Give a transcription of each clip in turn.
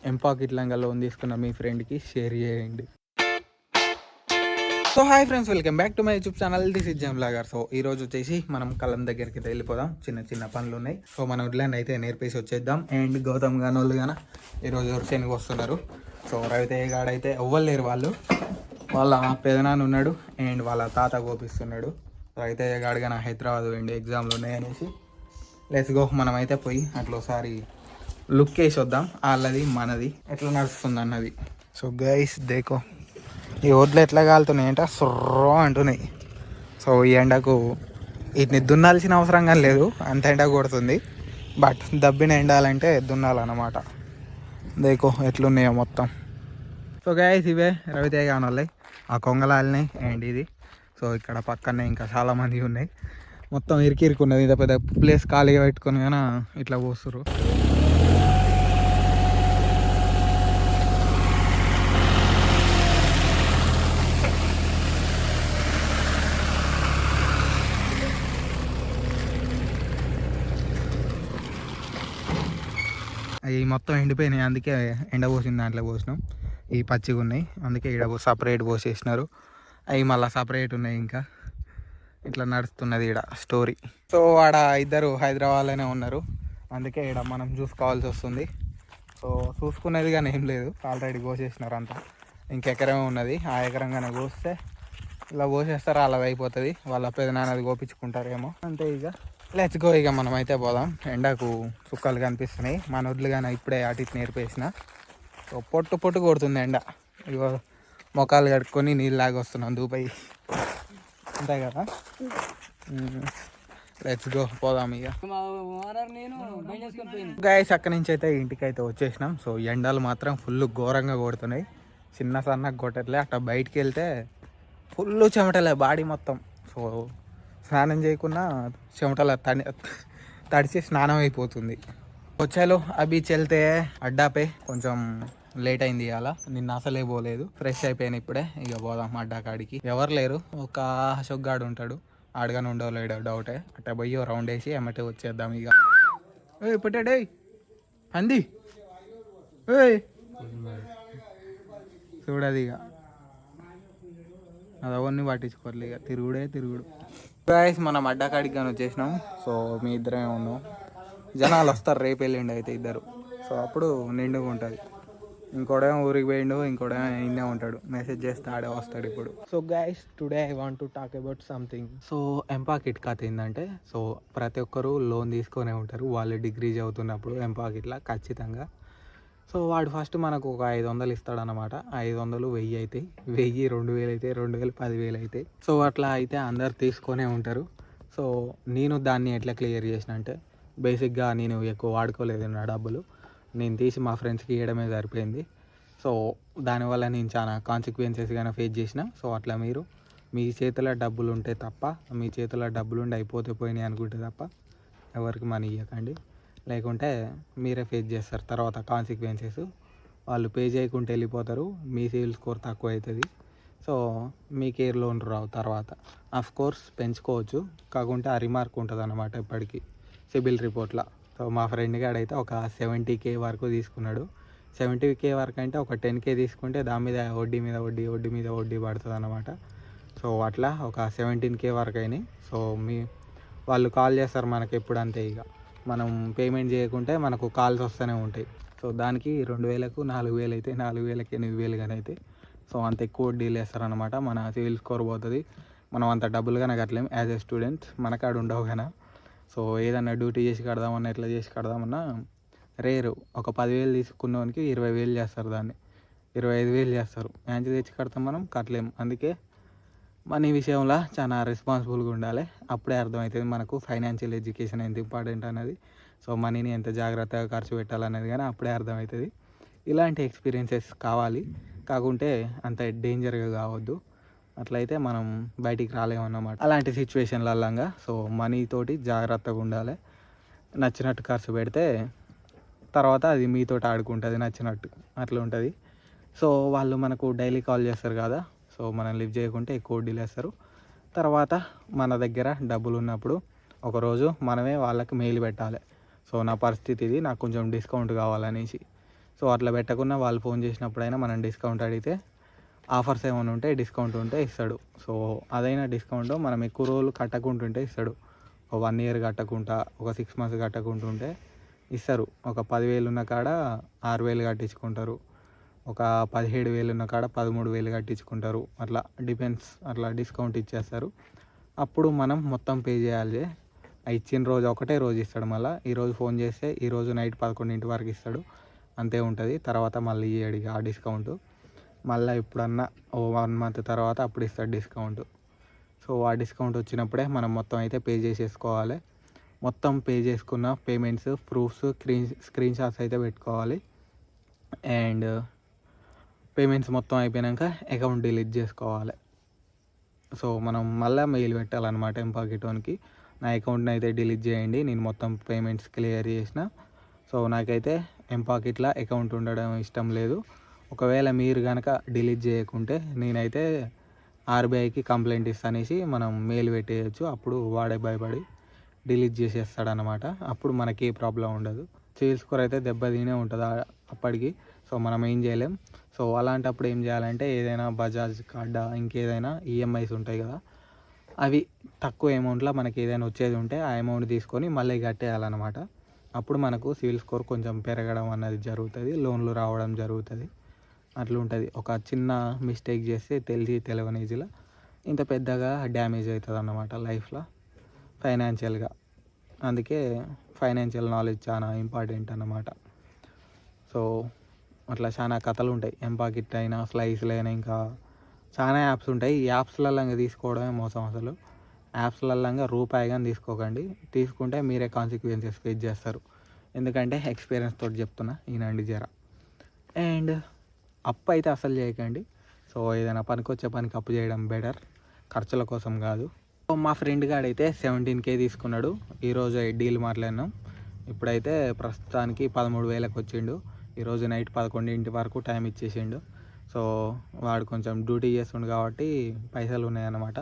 ఎంపాకెట్ లంగా లోన్ తీసుకున్న మీ ఫ్రెండ్కి షేర్ చేయండి. So hi friends, welcome back to my YouTube channel. This is జమ్ లాగర్. సో ఈ రోజు వచ్చేసి మనం కలం దగ్గరికి వెళ్ళిపోదాం. చిన్న చిన్న పనులు ఉన్నాయి. సో మనం ఇట్లాంటి అయితే నేర్పేసి వచ్చేద్దాం. అండ్ గౌతమ్ గానోళ్ళు గాన ఈరోజు శనికి వస్తున్నారు. సో రవితేయ గాడైతే ఎవ్వలేరు, వాళ్ళ పెదనాన్న ఉన్నాడు అండ్ వాళ్ళ తాత గోపిస్తున్నాడు. రవితేయ గాడు గాన హైదరాబాద్ పోయిండి, ఎగ్జామ్లు ఉన్నాయనేసి. లెట్స్ గో, మనం అయితే పోయి అట్లా ఒకసారి లుక్ వేసి వద్దాం, వాళ్ళది మనది ఎట్లా నడుస్తుంది అన్నది. సో గైస్ దేకో, ఈ ఓట్లు ఎట్లా కాలుతున్నాయి అంటే సుర్రో అంటున్నాయి. సో ఈ ఎండకు వీటిని దున్నాల్సిన అవసరం కానీ లేదు, అంత ఎండ కొడుతుంది. బట్ దబ్బిన ఎండాలంటే దున్నాలన్నమాట. దేకో ఎట్లున్నాయో మొత్తం. సో గైస్ ఇవే రవితేయ కానోళ్ళే ఆ కొంగలాలినాయి. అండ్ ఇది సో ఇక్కడ పక్కనే ఇంకా చాలామంది ఉన్నాయి. మొత్తం ఇరికిరుకున్నది. ఇంత పెద్ద ప్లేస్ ఖాళీగా పెట్టుకుని కానీ ఇట్లా పోస్తురు. అవి మొత్తం ఎండిపోయినాయి, అందుకే ఎండ పోసిన దాంట్లో పోసినాం. ఈ పచ్చిగా ఉన్నాయి, అందుకే ఇక్కడ సపరేట్ పోసేసినారు. అవి మళ్ళీ సపరేట్ ఉన్నాయి. ఇంకా ఇట్లా నడుస్తున్నది ఇక్కడ స్టోరీ. సో ఆడ ఇద్దరు హైదరాబాద్లోనే ఉన్నారు, అందుకే ఇక్కడ మనం చూసుకోవాల్సి వస్తుంది. సో చూసుకునేది కానీ ఏం లేదు, ఆల్రెడీ కోసేసినారు అంతా. ఇంకెకరమే ఉన్నది, ఆ ఎకరంగానే కోస్తే ఇలా కోసేస్తారు, అలాది అయిపోతుంది. వాళ్ళ పెదనాన్నది కోపించుకుంటారేమో అంతే. ఇక లెట్స్ గో, ఇక మనం అయితే పోదాం. ఎండకు చుక్కలు కనిపిస్తున్నాయి. మన వడ్లు కానీ ఇప్పుడే అటు ఇటు నేర్పేసిన. సో పొట్టు పొట్టు కొడుతుంది ఎండ. ఇగో మొఖాలు కట్టుకొని నీళ్ళు లాగా వస్తున్నాం దూపై, అంతే కదా. లెట్స్ గో, పోదాం ఇక. గైస్ అక్కడి నుంచి అయితే ఇంటికి అయితే వచ్చేసినాం. సో ఎండలు మాత్రం ఫుల్ ఘోరంగా కొడుతున్నాయి. చిన్న సన్నగా కొట్టట్లే. అట్లా బయటికి వెళ్తే ఫుల్ చెమటలే బాడీ మొత్తం. సో స్నానం చేయకుండా చెమటల తడిచి స్నానం అయిపోతుంది. వచ్చాలో ఆ బీచ్ వెళ్తే అడ్డాపే కొంచెం లేట్ అయింది ఇవాళ. నిన్న అసలే పోలేదు, ఫ్రెష్ అయిపోయాను ఇప్పుడే. ఇక పోదాం అడ్డా కాడికి. ఎవరు లేరు, ఒక అశోక్ గాడు ఉంటాడు, ఆడగానే ఉండవలేడు డౌటే. అట్లా పోయి రౌండ్ వేసి ఎమ్మటే వచ్చేద్దాం ఇక. పుట్టాడే అంది చూడదు ఇక, అది అవన్నీ పట్టించుకోవాలి ఇక. తిరుగుడు. గాయస్ మనం అడ్డాకాడికి కానీ వచ్చేసినాం. సో మీ ఇద్దరమే ఉన్నాం, జనాలు వస్తారు రేపు వెళ్ళిండి అయితే ఇద్దరు. సో అప్పుడు నిండుగా ఉంటుంది. ఇంకోడేమో ఊరికి పోయిండు, ఇంకోడేమో ఇన్నే ఉంటాడు. మెసేజ్ చేస్తే ఆడే వస్తాడు ఇప్పుడు. So guys today I want to talk about something. So ఎంపాకెట్ కథ ఏంటంటే, సో ప్రతి ఒక్కరు లోన్ తీసుకొనే ఉంటారు వాళ్ళు డిగ్రీ చదువుతున్నప్పుడు ఎంపాకెట్లా ఖచ్చితంగా. సో వాడు ఫస్ట్ మనకు ఒక 500 ఇస్తాడనమాట. 500, 1000 అవుతాయి, 1000, 2000 అయితే, 2000, 10,000 అవుతాయి. సో అట్లా అయితే అందరు తీసుకొనే ఉంటారు. సో నేను దాన్ని ఎట్లా క్లియర్ చేసిన అంటే, బేసిక్గా నేను ఎక్కువ వాడుకోలేదు నా డబ్బులు, నేను తీసి మా ఫ్రెండ్స్కి ఇవ్వడమే సరిపోయింది. సో దానివల్ల నేను చాలా కాన్సిక్వెన్సెస్ కానీ ఫేస్ చేసిన. సో అట్లా మీరు మీ చేతిలో డబ్బులు ఉంటే తప్ప, మీ చేతిలో డబ్బులు ఉండి అయిపోతే పోయినాయి అనుకుంటే తప్ప ఎవరికి మనీ ఇవ్వకండి. లేకుంటే మీరే ఫేస్ చేస్తారు తర్వాత కాన్సిక్వెన్సెస్. వాళ్ళు పే చేయకుంటే వెళ్ళిపోతారు, మీ సివిల్ స్కోర్ తక్కువ అవుతుంది. సో మీకు ఏ లోన్ రావు తర్వాత. ఆఫ్ కోర్స్ పెంచుకోవచ్చు, కాకుంటే ఆ రిమార్క్ ఉంటుంది అన్నమాట ఎప్పటికీ సిబిల్ రిపోర్ట్లో. సో మా ఫ్రెండ్ గాడైతే ఒక 70K వరకు తీసుకున్నాడు. 70K వరకు అంటే ఒక 10K తీసుకుంటే దాని మీద వడ్డీ మీద వడ్డీ పడుతుంది అన్నమాట. సో అట్లా ఒక 17K వరకు అయినాయి. సో వాళ్ళు కాల్ చేస్తారు మనకి ఎప్పుడు అంతే. ఇక మనం పేమెంట్ చేయకుంటే మనకు కాల్స్ వస్తూనే ఉంటాయి. సో దానికి 2,000కు 4,000 అయితే, 4,000కి 8,000 కానీ అయితే. సో అంత ఎక్కువ వడ్డీలు వేస్తారనమాట. మన సివిల్ స్కోర్ పోతుంది, మనం అంత డబ్బులు కానీ కట్టలేం యాజ్ ఏ స్టూడెంట్, మన కాడ ఉండవు కానీ. సో ఏదన్నా డ్యూటీ చేసి కడదామన్నా, ఎట్లా చేసి కడదామన్నా రేరు. ఒక 10,000 తీసుకున్నవానికి 20,000 చేస్తారు, దాన్ని 25,000 చేస్తారు. యాంచి తెచ్చి కడతాం, మనం కట్టలేము. అందుకే మనీ విషయంలో చాలా రెస్పాన్సిబుల్గా ఉండాలి. అప్పుడే అర్థమవుతుంది మనకు ఫైనాన్షియల్ ఎడ్యుకేషన్ ఎంత ఇంపార్టెంట్ అనేది. సో మనీని ఎంత జాగ్రత్తగా ఖర్చు పెట్టాలనేది కానీ అప్పుడే అర్థమవుతుంది. ఇలాంటి ఎక్స్పీరియన్సెస్ కావాలి, కాకుంటే అంత డేంజర్గా కావద్దు. అట్లయితే మనం బయటికి రాలేమన్నమాట అలాంటి సిచ్యువేషన్లల్లంగా. సో మనీతోటి జాగ్రత్తగా ఉండాలి. నచ్చినట్టు ఖర్చు పెడితే తర్వాత అది మీతో ఆడుకుంటుంది నచ్చినట్టు, అట్లా ఉంటుంది. సో వాళ్ళు మనకు డైలీ కాల్ చేస్తారు కదా, సో మనం లిఫ్ట్ చేయకుంటే ఎక్కువ వడ్డీలు వేస్తారు. తర్వాత మన దగ్గర డబ్బులు ఉన్నప్పుడు ఒకరోజు మనమే వాళ్ళకి మెయిల్ పెట్టాలి, సో నా పరిస్థితి ఇది, నాకు కొంచెం డిస్కౌంట్ కావాలనేసి. సో అట్లా పెట్టకుండా వాళ్ళు ఫోన్ చేసినప్పుడైనా మనం డిస్కౌంట్ అడిగితే ఆఫర్స్ ఏమైనా ఉంటే డిస్కౌంట్ ఉంటే ఇస్తాడు. సో అదైనా డిస్కౌంట్ మనం ఎక్కువ రోజులు కట్టకుంటుంటే ఇస్తాడు. ఒక 1 ఇయర్ కట్టకుండా, ఒక 6 మంత్స్ కట్టకుంటుంటే ఇస్తారు. ఒక 10,000 ఉన్న కాడ 6,000 కట్టించుకుంటారు. ఒక 17,000 ఉన్న కాడ 13,000 కట్టించుకుంటారు. అట్లా డిపెండ్స్, అట్లా డిస్కౌంట్ ఇచ్చేస్తారు. అప్పుడు మనం మొత్తం పే చేయాలి. ఇచ్చిన రోజు ఒకటే రోజు ఇస్తాడు. మళ్ళీ ఈరోజు ఫోన్ చేస్తే ఈరోజు నైట్ 11 వరకు ఇస్తాడు, అంతే ఉంటుంది. తర్వాత మళ్ళీ ఇయ్యాడు ఆ డిస్కౌంట్. మళ్ళీ ఎప్పుడన్నా 1 మంత్ తర్వాత అప్పుడు ఇస్తాడు డిస్కౌంట్. సో ఆ డిస్కౌంట్ వచ్చినప్పుడే మనం మొత్తం అయితే పే చేసేసుకోవాలి. మొత్తం పే చేసుకున్న పేమెంట్స్, ప్రూఫ్స్, స్క్రీన్ షాట్స్ అయితే పెట్టుకోవాలి. అండ్ పేమెంట్స్ మొత్తం అయిపోయాక అకౌంట్ డిలీట్ చేసుకోవాలి. సో మనం మళ్ళీ మెయిల్ పెట్టాలన్నమాట ఎంపాకెటోన్కి, నా అకౌంట్ని అయితే డిలీట్ చేయండి, నేను మొత్తం పేమెంట్స్ క్లియర్ చేసిన. సో నాకైతే ఎంపాకెట్లో అకౌంట్ ఉండడం ఇష్టం లేదు. ఒకవేళ మీరు కనుక డిలీట్ చేయకుంటే నేనైతే ఆర్బీఐకి కంప్లైంట్ ఇస్తానేసి మనం మెయిల్ పెట్టేయచ్చు. అప్పుడు వాడే భయపడి డిలీట్ చేసేస్తాడనమాట. అప్పుడు మనకి ఏ ప్రాబ్లం ఉండదు. సిబిల్ స్కోర్ అయితే దెబ్బతినే ఉంటుంది అప్పటికి. సో మనం ఏం చేయలేం. సో అలాంటప్పుడు ఏం చేయాలంటే ఏదైనా బజాజ్ కార్డా, ఇంకేదైనా ఈఎంఐస్ ఉంటాయి కదా, అవి తక్కువ అమౌంట్లో మనకి ఏదైనా వచ్చేది ఉంటే ఆ అమౌంట్ తీసుకొని మళ్ళీ కట్టేయాలన్నమాట. అప్పుడు మనకు సిబిల్ స్కోర్ కొంచెం పెరగడం అన్నది జరుగుతుంది, లోన్లు రావడం జరుగుతుంది. అట్లుంటుంది. ఒక చిన్న మిస్టేక్ చేస్తే తెలియని ఏజ్లో ఇంత పెద్దగా డ్యామేజ్ అవుతుంది అన్నమాట లైఫ్లో, ఫైనాన్షియల్గా. అందుకే ఫైనాన్షియల్ నాలెడ్జ్ చాలా ఇంపార్టెంట్ అన్నమాట. సో అట్లా చాలా కథలు ఉంటాయి. ఎంపాకెట్ అయినా, స్లైస్లు అయినా, ఇంకా చాలా యాప్స్ ఉంటాయి. ఈ యాప్స్లలో తీసుకోవడమే మోసం. అసలు యాప్స్లలో రూపాయి కానీ తీసుకోకండి. తీసుకుంటే మీరే కాన్సిక్వెన్సెస్ ఫేస్ చేస్తారు. ఎందుకంటే ఎక్స్పీరియన్స్ తోటి చెప్తున్నా, ఈనండి జర. అండ్ అప్పు అయితే అసలు చేయకండి. సో ఏదైనా పనికి పనికి అప్పు చేయడం బెటర్, ఖర్చుల కోసం కాదు. సో మా ఫ్రెండ్ గాడైతే 17K తీసుకున్నాడు. ఈరోజు డీల్ మాట్లాడినాం. ఇప్పుడైతే ప్రస్తుతానికి 13,000కి వచ్చిండు. ఈరోజు నైట్ 11 వరకు టైం ఇచ్చేసిండు. సో వాడు కొంచెం డ్యూటీ చేస్తుండు కాబట్టి పైసలు ఉన్నాయన్నమాట.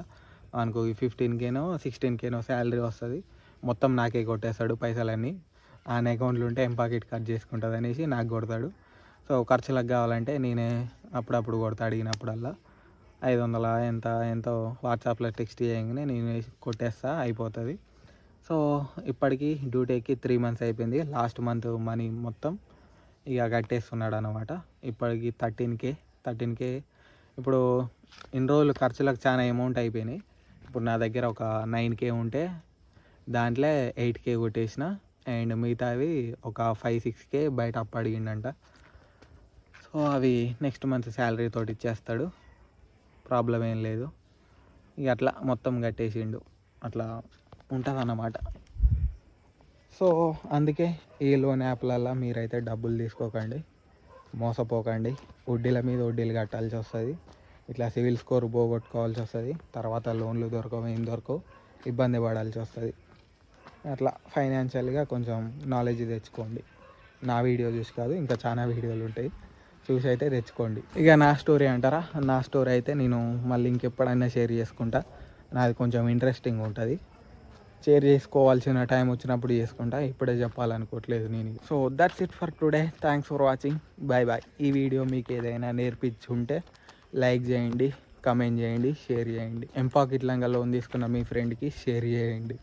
వానికి 15Kనో 16Kనో శాలరీ వస్తుంది. మొత్తం నాకే కొట్టేస్తాడు పైసలన్నీ. ఆయన అకౌంట్లో ఉంటే ఎంపాకెట్ కట్ చేసుకుంటుంది అనేసి నాకు కొడతాడు. సో ఖర్చులకు కావాలంటే నేనే అప్పుడప్పుడు కొడతా, అడిగినప్పుడల్లా 500 ఎంతో వాట్సాప్లో టెక్స్ట్ చేయగానే నేను కొట్టేస్తా, అయిపోతుంది. సో ఇప్పటికీ డ్యూటీకి 3 మంత్స్ అయిపోయింది. లాస్ట్ మంత్ మనీ మొత్తం ఇక కట్టేస్తున్నాడు అనమాట. ఇప్పటికి 13K. ఇప్పుడు ఇన్ని రోజులు ఖర్చులకు చాలా అమౌంట్ అయిపోయినాయి. ఇప్పుడు నా దగ్గర ఒక 9K ఉంటే దాంట్లో 8K కొట్టేసిన. అండ్ మిగతావి ఒక 5-6K బయట అప్పు అడిగిండంట. సో అవి నెక్స్ట్ మంత్ శాలరీ తోటి ఇచ్చేస్తాడు, ప్రాబ్లం ఏం లేదు. ఇక అట్లా మొత్తం కట్టేసిండు. అట్లా ఉంటుంది అన్నమాట. సో అందుకే ఈ లోన్ యాప్లల్లో మీరైతే డబ్బులు తీసుకోకండి, మోసపోకండి. వడ్డీల మీద వడ్డీలు కట్టాల్సి వస్తుంది. ఇట్లా సివిల్ స్కోర్ పోగొట్టుకోవాల్సి వస్తుంది. తర్వాత లోన్లు దొరకవు, ఏం దొరకవు, ఇబ్బంది పడాల్సి వస్తుంది. అట్లా ఫైనాన్షియల్గా కొంచెం నాలెడ్జ్ తెచ్చుకోండి. నా వీడియో చూసి కాదు, ఇంకా చాలా వీడియోలు ఉంటాయి, చూసి అయితే తెచ్చుకోండి. ఇక నా స్టోరీ అంటారా, నా స్టోరీ అయితే నేను మళ్ళీ ఇంకెప్పుడైనా షేర్ చేసుకుంటా. నాది కొంచెం ఇంట్రెస్టింగ్ ఉంటుంది. షేర్ చేసుకోవాల్సిన టైం వచ్చినప్పుడు చేసుకుంటా, ఇప్పుడే చెప్పాలనుకోవట్లేదు నేను. So that's it for today. Thanks for watching. Bye. ఈ వీడియో మీకు ఏదైనా నేర్పించుంటే లైక్ చేయండి, కమెంట్ చేయండి, షేర్ చేయండి. ఎంపాకెట్ లంగా లోన్ తీసుకున్న మీ ఫ్రెండ్కి షేర్ చేయండి.